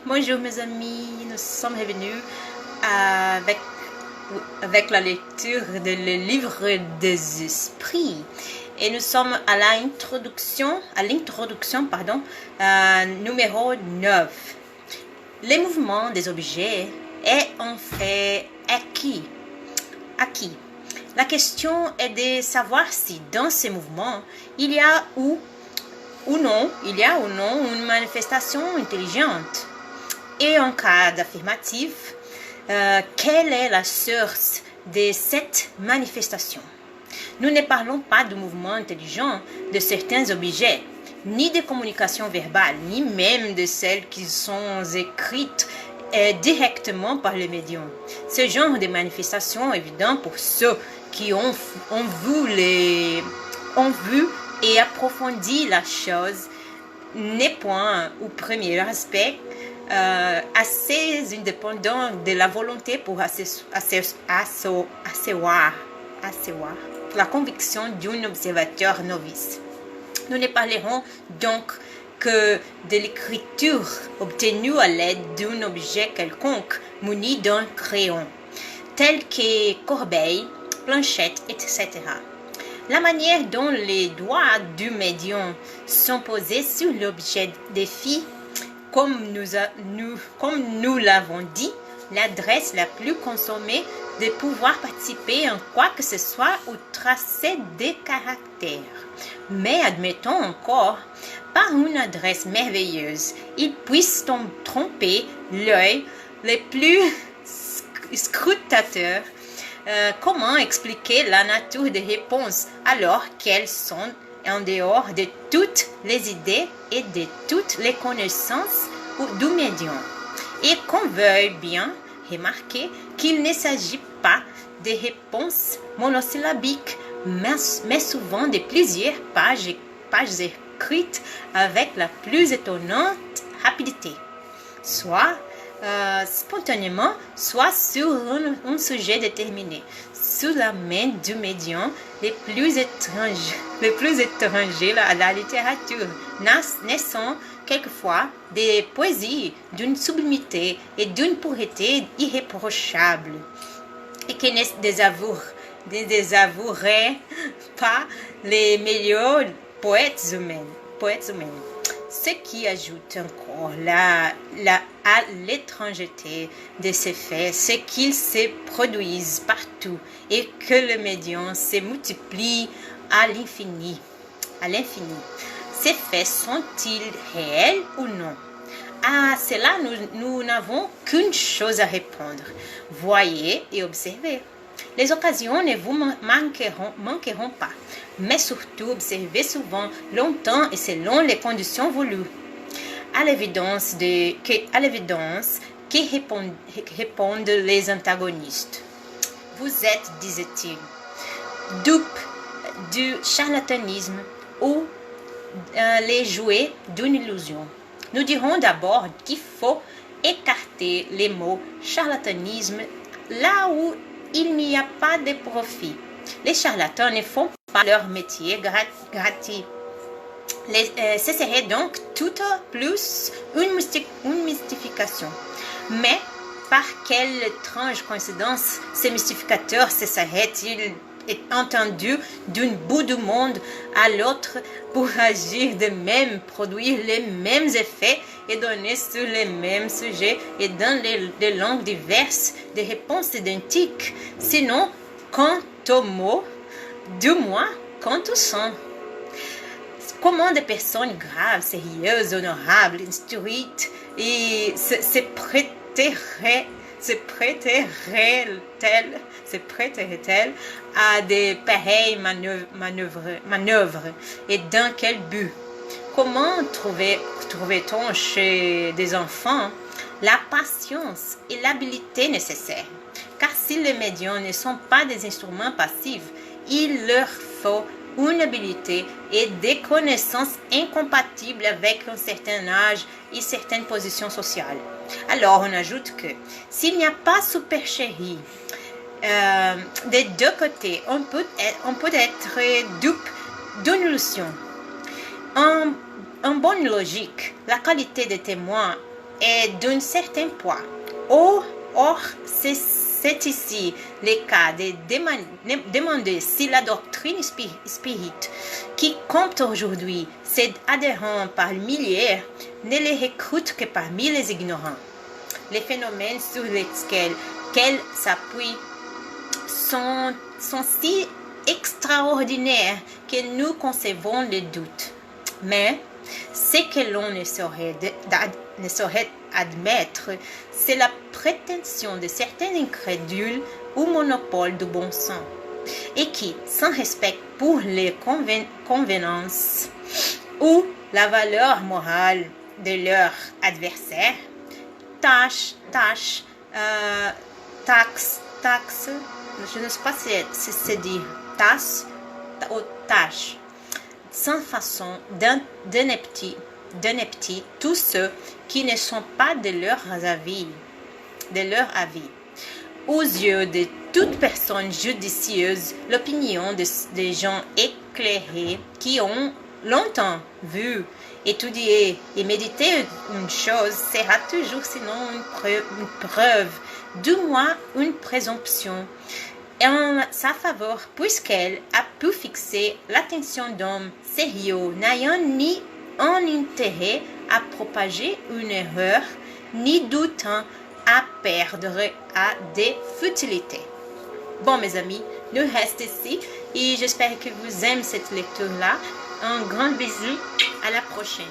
Bonjour mes amis, nous sommes revenus avec la lecture de le livre des esprits et nous sommes à l'introduction, numéro 9. Les mouvements des objets est en fait acquis. La question est de savoir si dans ces mouvements il y a ou non une manifestation intelligente. Et en cas d'affirmatif, quelle est la source de cette manifestation? Nous ne parlons pas de mouvements intelligents de certains objets, ni de communication verbale, ni même de celles qui sont écrites directement par le médium. Ce genre de manifestation évident pour ceux qui ont vu et approfondi la chose n'est point au premier aspect assez indépendant de la volonté pour asseoir la conviction d'un observateur novice. Nous ne parlerons donc que de l'écriture obtenue à l'aide d'un objet quelconque muni d'un crayon, tel que corbeille, planchette, etc. La manière dont les doigts du médium sont posés sur l'objet défie, comme nous l'avons dit, l'adresse la plus consommée de pouvoir participer en quoi que ce soit ou tracer des caractères. Mais admettons encore, par une adresse merveilleuse, ils puissent tromper l'œil le plus scrutateur. Comment expliquer la nature des réponses alors qu'elles sont en dehors de toutes les idées et de toutes les connaissances du médium? Et qu'on veuille bien remarquer qu'il ne s'agit pas de réponses monosyllabiques, mais souvent de plusieurs pages écrites avec la plus étonnante rapidité, soit spontanément, soit sur un sujet déterminé, sous la main du médium les plus étrangers à la littérature, naissant quelquefois des poésies d'une sublimité et d'une pureté irréprochable, et qui ne désavoueraient pas les meilleurs poètes humains. Ce qui ajoute encore à l'étrangeté de ces faits, c'est qu'ils se produisent partout et que le médium se multiplie à l'infini. Ces faits sont-ils réels ou non? À cela, nous n'avons qu'une chose à répondre. Voyez et observez. Les occasions ne vous manqueront pas, mais surtout observez souvent, longtemps et selon les conditions voulues. À l'évidence que répondent les antagonistes. Vous êtes, disait-il, dupe du charlatanisme ou les jouets d'une illusion. Nous dirons d'abord qu'il faut écarter les mots charlatanisme là où il n'y a pas de profit. Les charlatans ne font pas leur métier gratuit. Ce serait donc tout plus une mystification. Mais par quelle étrange coïncidence ces mystificateurs cesseraient-ils entendu d'un bout du monde à l'autre pour agir de même, produire les mêmes effets et donner sur les mêmes sujets et dans des langues diverses des réponses identiques, sinon quant aux mots, du moins quant au son. Comment des personnes graves, sérieuses, honorables, instruites et se prêterait-elle à de pareilles manœuvres et dans quel but? Comment trouve-t-on chez des enfants la patience et l'habileté nécessaires? Car si les médiums ne sont pas des instruments passifs, il leur faut une habileté et des connaissances incompatibles avec un certain âge et certaines positions sociales. Alors, on ajoute que s'il n'y a pas supercherie des deux côtés, on peut être dupe d'une illusion. En bonne logique, la qualité des témoins est d'un certain poids. Or c'est ici le cas de demander si la doctrine spirite qui compte aujourd'hui ses adhérents par milliers ne les recrute que parmi les ignorants. Les phénomènes sur lesquels qu'elle s'appuie sont si extraordinaires que nous concevons le doute. Mais ce que l'on ne saurait admettre, c'est la prétention de certains incrédules au monopole du bon sens, et qui, sans respect pour les convenances ou la valeur morale de leur adversaire, taxe, je ne sais pas si c'est dit tasse ou tâche, sans façon d'ineptie tous ceux qui ne sont pas de leur avis. Aux yeux de toute personne judicieuse, l'opinion des gens éclairés qui ont longtemps vu, étudié et médité une chose sera toujours sinon une preuve, du moins une présomption en sa faveur, puisqu'elle a pu fixer l'attention d'hommes sérieux n'ayant ni un intérêt à propager une erreur, ni du temps à perdre à des futilités. Bon, mes amis, nous restons ici et j'espère que vous aimez cette lecture-là. Un grand bisou, à la prochaine.